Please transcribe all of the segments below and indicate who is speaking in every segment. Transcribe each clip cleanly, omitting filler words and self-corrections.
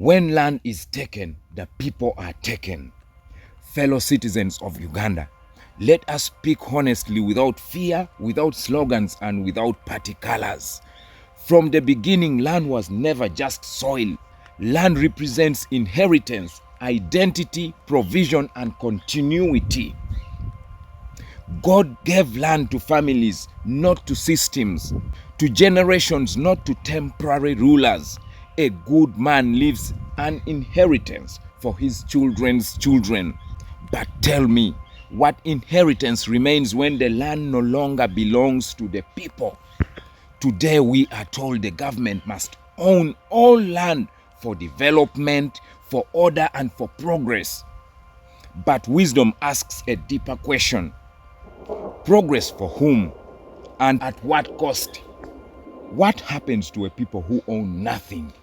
Speaker 1: When land is taken, the people are taken. Fellow citizens of Uganda, let us speak honestly without fear, without slogans, and without party colors. From the beginning, land was never just soil. Land represents inheritance, identity, provision, and continuity. God gave land to families, not to systems, to generations, not to temporary rulers. A good man leaves an inheritance for his children's children. But tell me, what inheritance remains when the land no longer belongs to the people? Today we are told the government must own all land for development, for order, and for progress. But wisdom asks a deeper question. Progress for whom? And at what cost? What happens to a people who own nothing?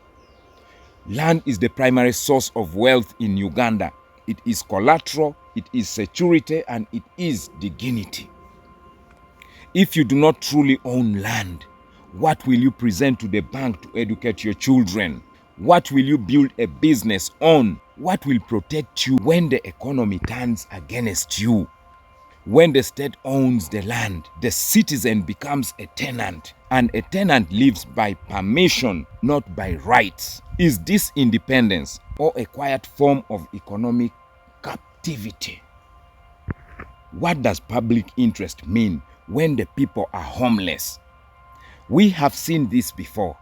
Speaker 1: Land is the primary source of wealth in Uganda. It is collateral, it is security, and it is dignity. If you do not truly own land, what will you present to the bank to educate your children? What will you build a business on? What will protect you when the economy turns against you? When the state owns the land, the citizen becomes a tenant, and a tenant lives by permission, not by rights. Is this independence or a quiet form of economic captivity? What does public interest mean when the people are homeless? We have seen this before.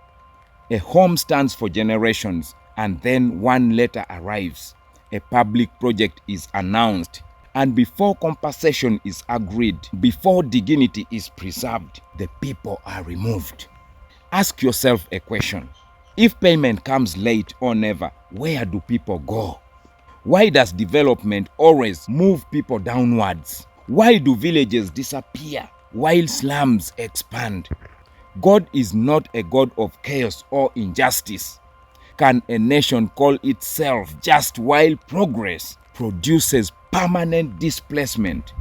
Speaker 1: A home stands for generations, and then one letter arrives. A public project is announced, and before compensation is agreed, before dignity is preserved, the people are removed. Ask yourself a question. If payment comes late or never, where do people go? Why does development always move people downwards? Why do villages disappear while slums expand? God is not a God of chaos or injustice. Can a nation call itself just while progress produces permanent displacement?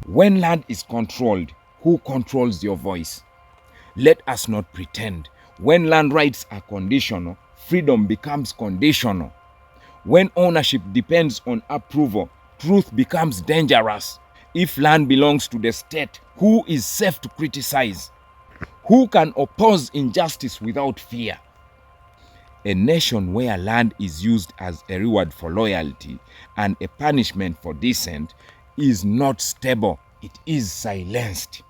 Speaker 1: When land is controlled, who controls your voice? Let us not pretend. When land rights are conditional, freedom becomes conditional. When ownership depends on approval, truth becomes dangerous. If land belongs to the state, who is safe to criticize? Who can oppose injustice without fear? A nation where land is used as a reward for loyalty and a punishment for dissent is not stable, it is silenced.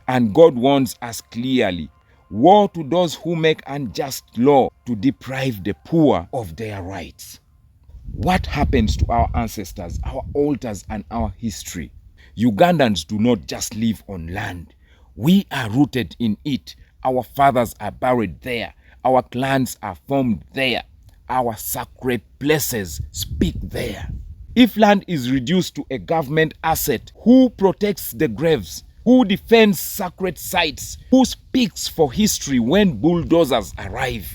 Speaker 1: And God warns us clearly, woe to those who make unjust law to deprive the poor of their rights. What happens to our ancestors, our altars, and our history? Ugandans do not just live on land. We are rooted in it. Our fathers are buried there. Our clans are formed there. Our sacred places speak there. If land is reduced to a government asset, who protects the graves? Who defends sacred sites? Who speaks for history when bulldozers arrive?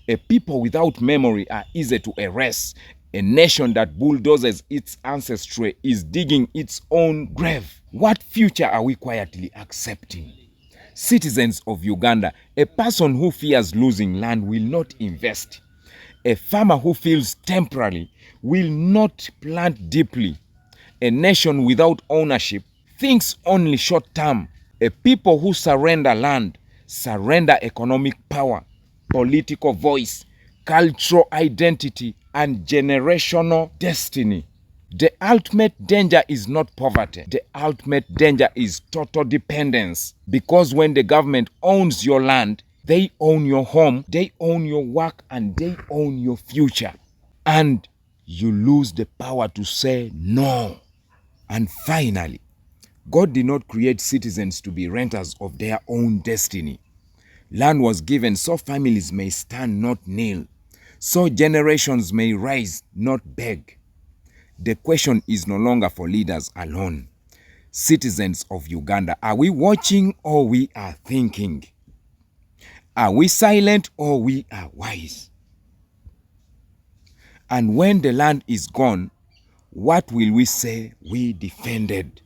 Speaker 1: A people without memory are easy to erase. A nation that bulldozes its ancestry is digging its own grave. What future are we quietly accepting? Citizens of Uganda, a person who fears losing land will not invest. A farmer who feels temporarily will not plant deeply. A nation without ownership thinks only short term. A people who surrender land surrender economic power, political voice, cultural identity, and generational destiny. The ultimate danger is not poverty. The ultimate danger is total dependence. Because when the government owns your land, they own your home, they own your work, and they own your future. And you lose the power to say no. And finally, God did not create citizens to be renters of their own destiny. Land was given so families may stand, not kneel. So generations may rise, not beg. The question is no longer for leaders alone. Citizens of Uganda, are we watching or we are thinking? Are we silent or we are wise? And when the land is gone, what will we say we defended?